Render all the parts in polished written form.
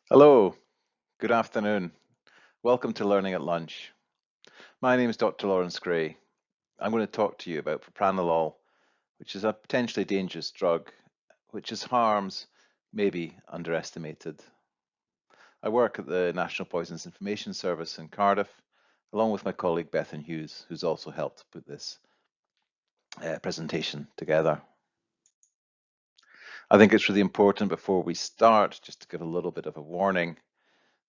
Hello, good afternoon. Welcome to Learning at Lunch. My name is Dr. Lawrence Gray. I'm going to talk to you about propranolol, which is a potentially dangerous drug, which its harms may be underestimated. I work at the National Poisons Information Service in Cardiff, along with my colleague Bethan Hughes, who's also helped put this presentation together. I think it's really important before we start, just to give a little bit of a warning.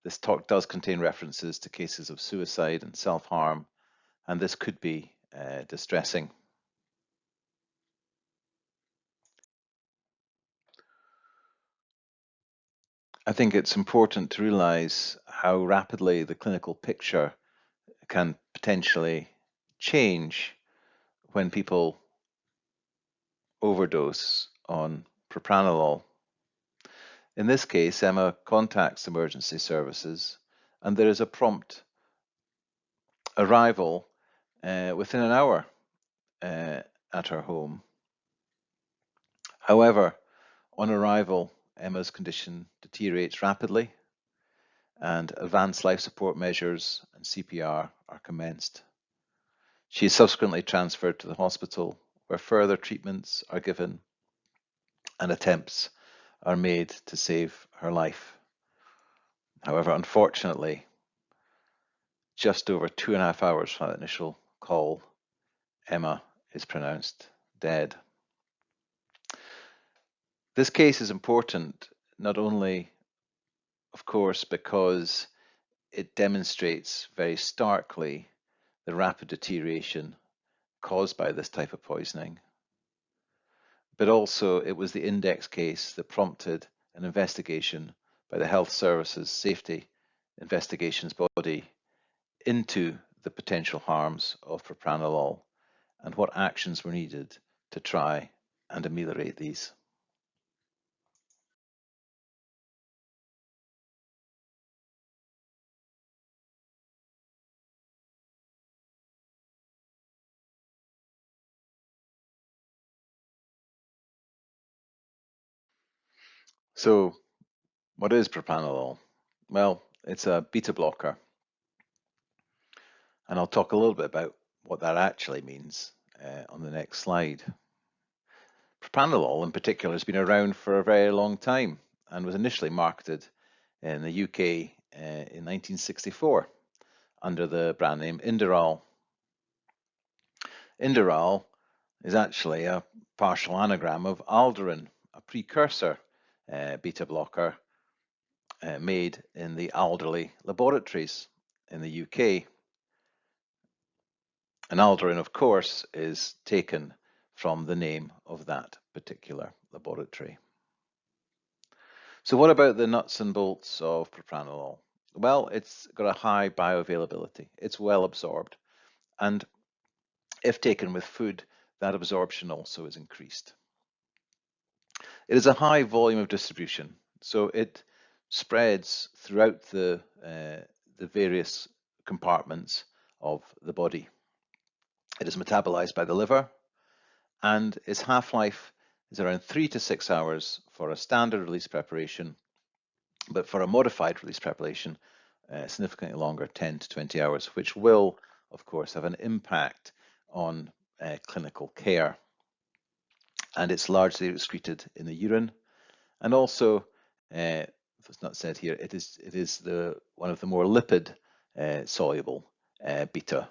This talk does contain references to cases of suicide and self-harm, and this could be distressing. I think it's important to realize how rapidly the clinical picture can potentially change when people overdose on propranolol. In this case, Emma contacts emergency services and there is a prompt arrival within an hour at her home. However, on arrival, Emma's condition deteriorates rapidly and advanced life support measures and CPR are commenced. She is subsequently transferred to the hospital where further treatments are given and attempts are made to save her life. However, unfortunately, just over 2.5 hours from that initial call, Emma is pronounced dead. This case is important not only, of course, because it demonstrates very starkly the rapid deterioration caused by this type of poisoning, but also it was the index case that prompted an investigation by the Health Services Safety Investigations Body into the potential harms of propranolol and what actions were needed to try and ameliorate these. So, what is propranolol? Well, it's a beta blocker, and I'll talk a little bit about what that actually means on the next slide. Propranolol in particular has been around for a very long time and was initially marketed in the UK in 1964 under the brand name Inderal. Inderal is actually a partial anagram of Alderon, a precursor beta blocker made in the Alderley laboratories in the UK. And Alderon, of course, is taken from the name of that particular laboratory. So what about the nuts and bolts of propranolol? Well, it's got a high bioavailability. It's well absorbed. And if taken with food, that absorption also is increased. It is a high volume of distribution, so it spreads throughout the various compartments of the body. It is metabolized by the liver, and its half-life is around 3 to 6 hours for a standard release preparation, but for a modified release preparation, significantly longer, 10 to 20 hours, which will, of course, have an impact on clinical care. And it's largely excreted in the urine. And also, if it's not said here, it is one of the more lipid soluble beta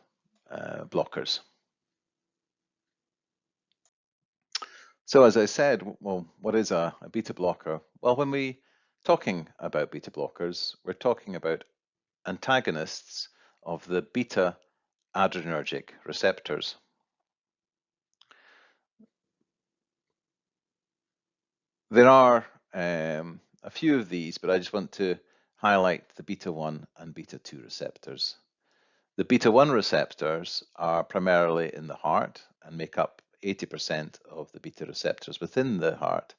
blockers. So as I said, well, what is a beta blocker? Well, when we talking about beta blockers, we're talking about antagonists of the beta adrenergic receptors. There are a few of these, but I just want to highlight the beta 1 and beta 2 receptors. The beta 1 receptors are primarily in the heart and make up 80% of the beta receptors within the heart,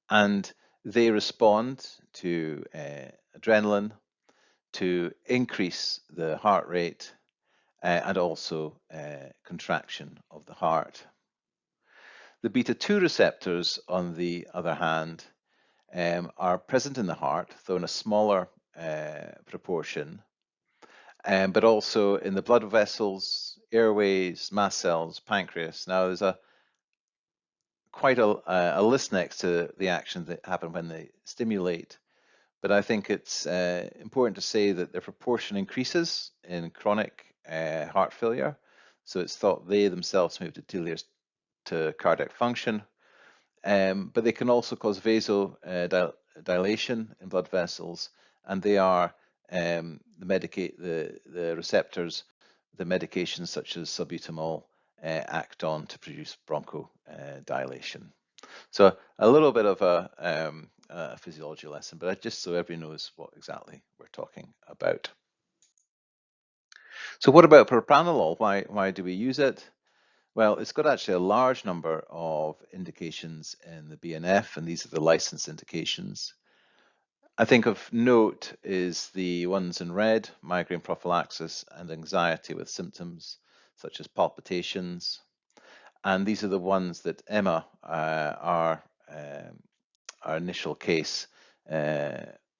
and they respond to adrenaline to increase the heart rate and also contraction of the heart. The beta 2 receptors, on the other hand, are present in the heart, though in a smaller proportion, but also in the blood vessels, airways, mast cells, pancreas. Now, there's quite a list next to the actions that happen when they stimulate, but I think it's important to say that their proportion increases in chronic heart failure. So it's thought they themselves may be deleterious to cardiac function, but they can also cause vasodilation in blood vessels, and they are the receptors, the medications such as salbutamol act on to produce bronchodilation. So a little bit of a physiology lesson, but just so everybody knows what exactly we're talking about. So what about propranolol? Why do we use it? Well, it's got actually a large number of indications in the BNF, and these are the licensed indications. I think of note is the ones in red: migraine prophylaxis and anxiety with symptoms such as palpitations. And these are the ones that Emma, our initial case,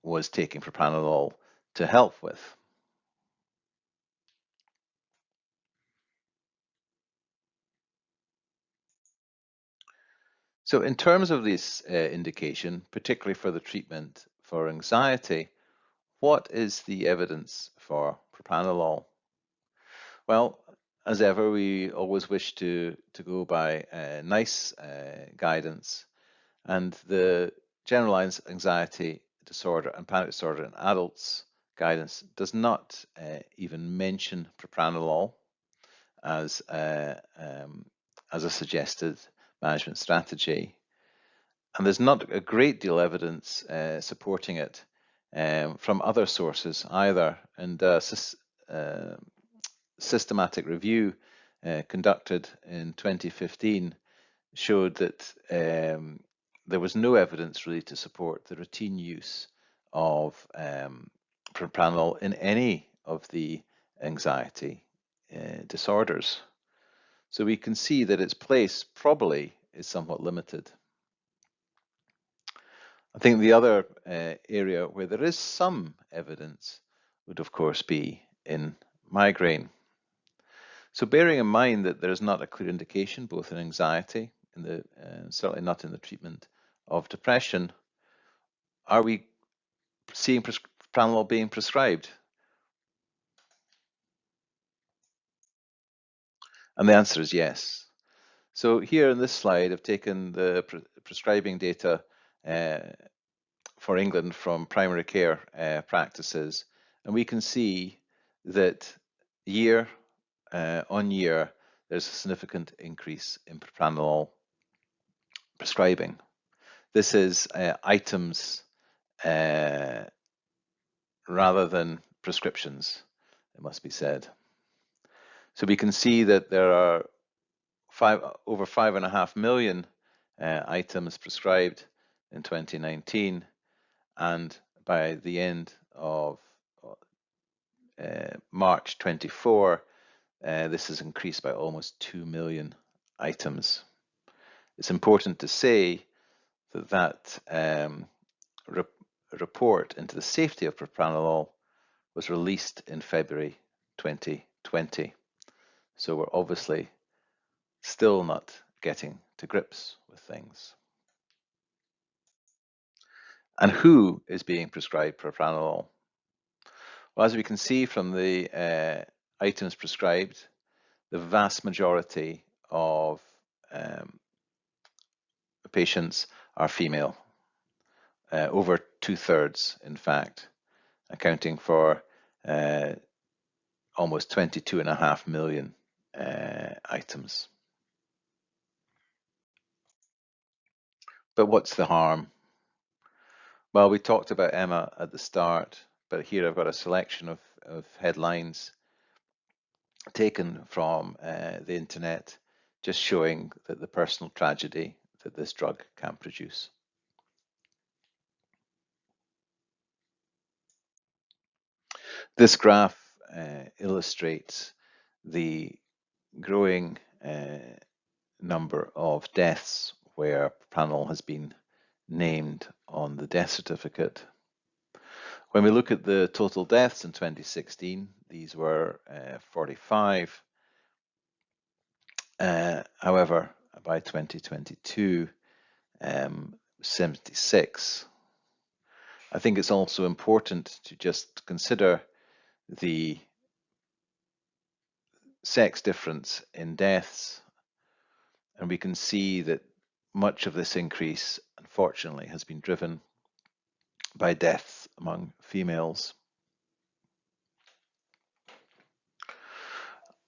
was taking propranolol to help with. So in terms of this indication, particularly for the treatment for anxiety, what is the evidence for propranolol? Well, as ever, we always wish to go by NICE guidance, and the generalized anxiety disorder and panic disorder in adults guidance does not even mention propranolol as a suggested management strategy. And there's not a great deal of evidence supporting it from other sources either. And systematic review conducted in 2015 showed that there was no evidence really to support the routine use of propranolol in any of the anxiety disorders. So we can see that its place probably is somewhat limited. I think the other area where there is some evidence would, of course, be in migraine. So bearing in mind that there is not a clear indication, both in anxiety, certainly not in the treatment of depression, are we seeing propranolol being prescribed? And the answer is yes. So here in this slide, I've taken the prescribing data for England from primary care practices, and we can see that year on year, there's a significant increase in propranolol prescribing. This is items rather than prescriptions, it must be said. So we can see that there are over 5.5 million items prescribed in 2019, and by the end of March 24, this has increased by almost 2 million items. It's important to say that report into the safety of propranolol was released in February 2020. So we're obviously still not getting to grips with things. And who is being prescribed propranolol? Well, as we can see from the items prescribed, the vast majority of patients are female, over 2/3, in fact, accounting for almost 22.5 million items. But what's the harm? Well, we talked about Emma at the start, but here I've got a selection of headlines taken from the internet, just showing that the personal tragedy that this drug can produce. This graph illustrates the growing number of deaths where propranolol has been named on the death certificate. When we look at the total deaths in 2016, these were 45. However, by 2022, 76. I think it's also important to just consider the sex difference in deaths, and we can see that much of this increase, unfortunately, has been driven by deaths among females.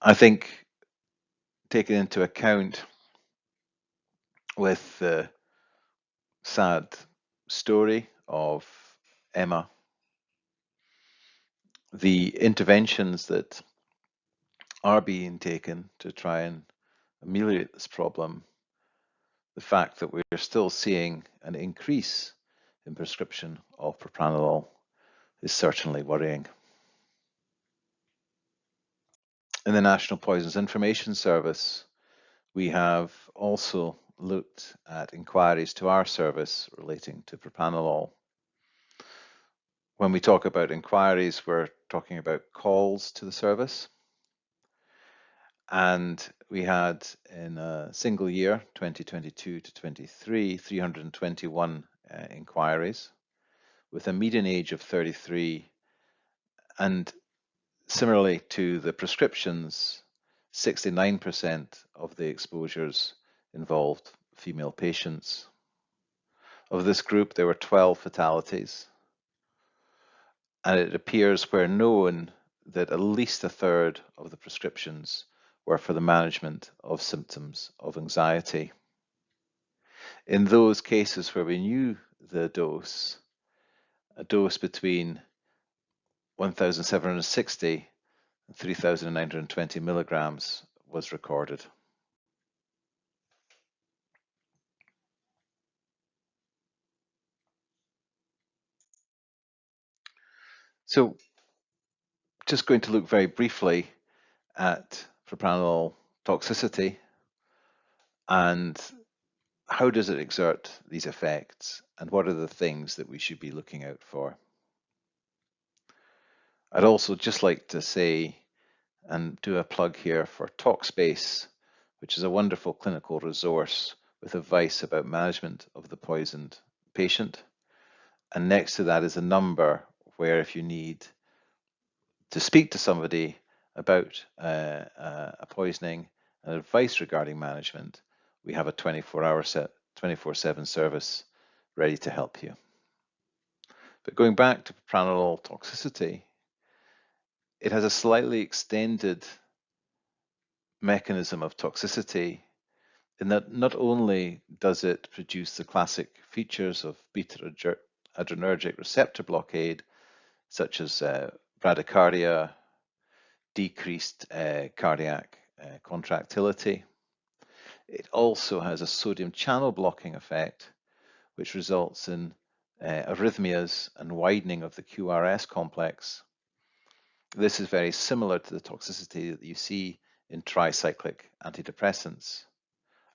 I think, taking into account with the sad story of Emma, the interventions that are being taken to try and ameliorate this problem, the fact that we're still seeing an increase in prescription of propranolol is certainly worrying. In the National Poisons Information Service, we have also looked at inquiries to our service relating to propranolol. When we talk about inquiries, we're talking about calls to the service. And we had, in a single year, 2022 to 23, 321 inquiries, with a median age of 33. And similarly to the prescriptions, 69% of the exposures involved female patients. Of this group, there were 12 fatalities. And it appears, where known, that at least a third of the prescriptions were for the management of symptoms of anxiety. In those cases where we knew the dose, a dose between 1,760 and 3,920 milligrams was recorded. So, just going to look very briefly at propranolol toxicity and how does it exert these effects, and what are the things that we should be looking out for. I'd also just like to say and do a plug here for TalkSpace, which is a wonderful clinical resource with advice about management of the poisoned patient. And next to that is a number where, if you need to speak to somebody about a poisoning and advice regarding management, we have a 24/7 service ready to help you. But going back to propranolol toxicity, it has a slightly extended mechanism of toxicity in that not only does it produce the classic features of beta-adrenergic receptor blockade, such as bradycardia, decreased cardiac contractility, it also has a sodium channel blocking effect, which results in arrhythmias and widening of the QRS complex. This is very similar to the toxicity that you see in tricyclic antidepressants,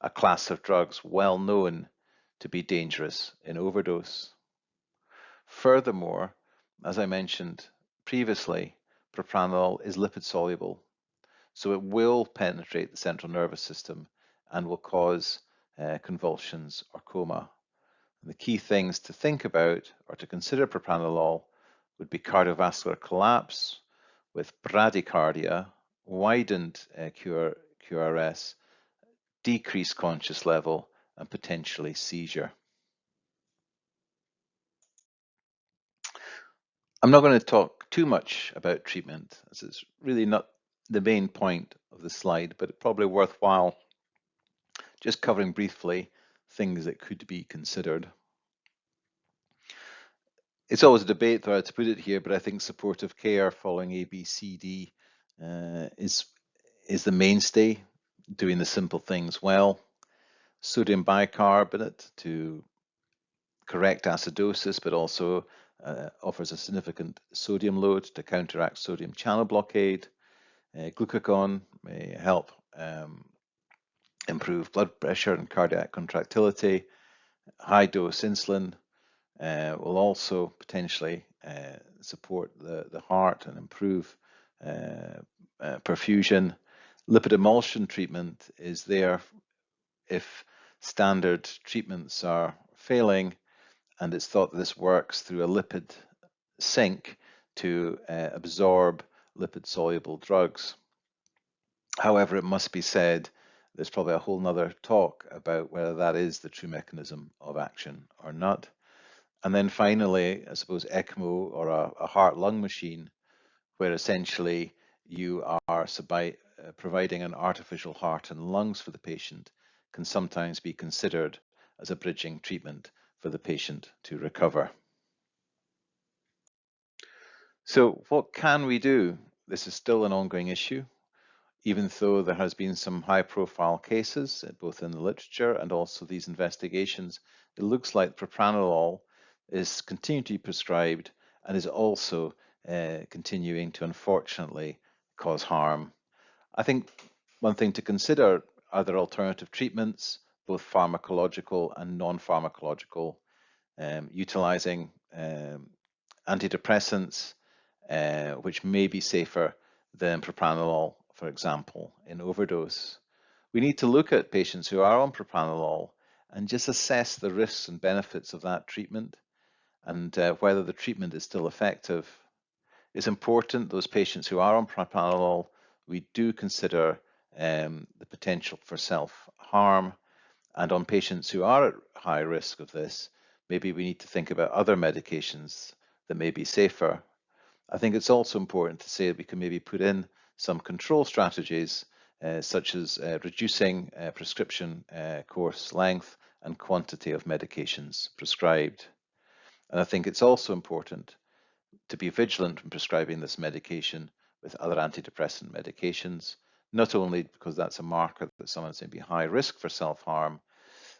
a class of drugs well known to be dangerous in overdose. Furthermore, as I mentioned previously, propranolol is lipid soluble, so it will penetrate the central nervous system and will cause convulsions or coma. And the key things to think about or to consider propranolol would be cardiovascular collapse with bradycardia, widened QRS, decreased conscious level, and potentially seizure. I'm not going to talk too much about treatment, as it's really not the main point of the slide, but it's probably worthwhile just covering briefly things that could be considered. It's always a debate whether to put it here, but I think supportive care following ABCD is the mainstay, doing the simple things well. Sodium bicarbonate to correct acidosis, but also offers a significant sodium load to counteract sodium channel blockade. Glucagon may help improve blood pressure and cardiac contractility. High dose insulin will also potentially support the heart and improve perfusion. Lipid emulsion treatment is there if standard treatments are failing, and it's thought that this works through a lipid sink to absorb lipid-soluble drugs. However, it must be said, there's probably a whole nother talk about whether that is the true mechanism of action or not. And then finally, I suppose ECMO or a heart-lung machine, where essentially you are providing an artificial heart and lungs for the patient, can sometimes be considered as a bridging treatment for the patient to recover. So what can we do? This is still an ongoing issue, even though there has been some high-profile cases, both in the literature and also these investigations. It looks like propranolol is continuing to be prescribed and is also continuing to unfortunately cause harm. I think one thing to consider are there alternative treatments, both pharmacological and non-pharmacological, utilizing antidepressants, which may be safer than propranolol, for example, in overdose. We need to look at patients who are on propranolol and just assess the risks and benefits of that treatment and whether the treatment is still effective. It's important those patients who are on propranolol, we do consider the potential for self-harm, and on patients who are at high risk of this, maybe we need to think about other medications that may be safer. I think it's also important to say that we can maybe put in some control strategies, such as reducing prescription course length and quantity of medications prescribed. And I think it's also important to be vigilant when prescribing this medication with other antidepressant medications, not only because that's a marker that someone's going to be high risk for self-harm,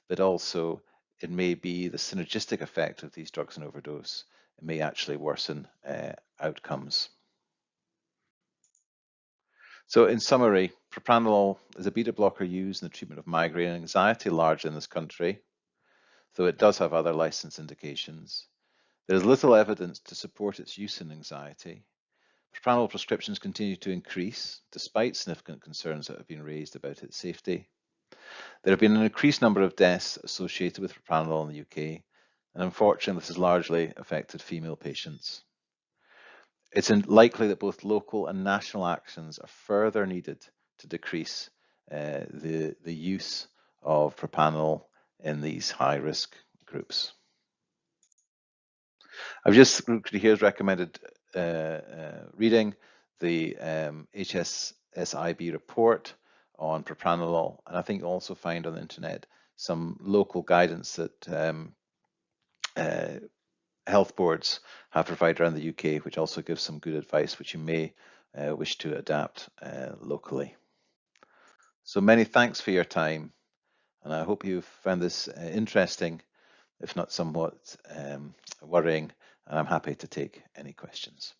but also it may be the synergistic effect of these drugs and overdose. It may actually worsen outcomes. So in summary, propranolol is a beta blocker used in the treatment of migraine and anxiety largely in this country, though it does have other license indications. There is little evidence to support its use in anxiety. Propranolol prescriptions continue to increase, despite significant concerns that have been raised about its safety. There have been an increased number of deaths associated with propranolol in the UK, and unfortunately this has largely affected female patients. It's likely that both local and national actions are further needed to decrease the use of propranolol in these high-risk groups. I've just here's recommended reading the HSSIB report on propranolol, and I think you'll also find on the internet some local guidance that health boards have provided around the UK, which also gives some good advice which you may wish to adapt locally. So many thanks for your time, and I hope you've found this interesting, if not somewhat worrying, and I'm happy to take any questions.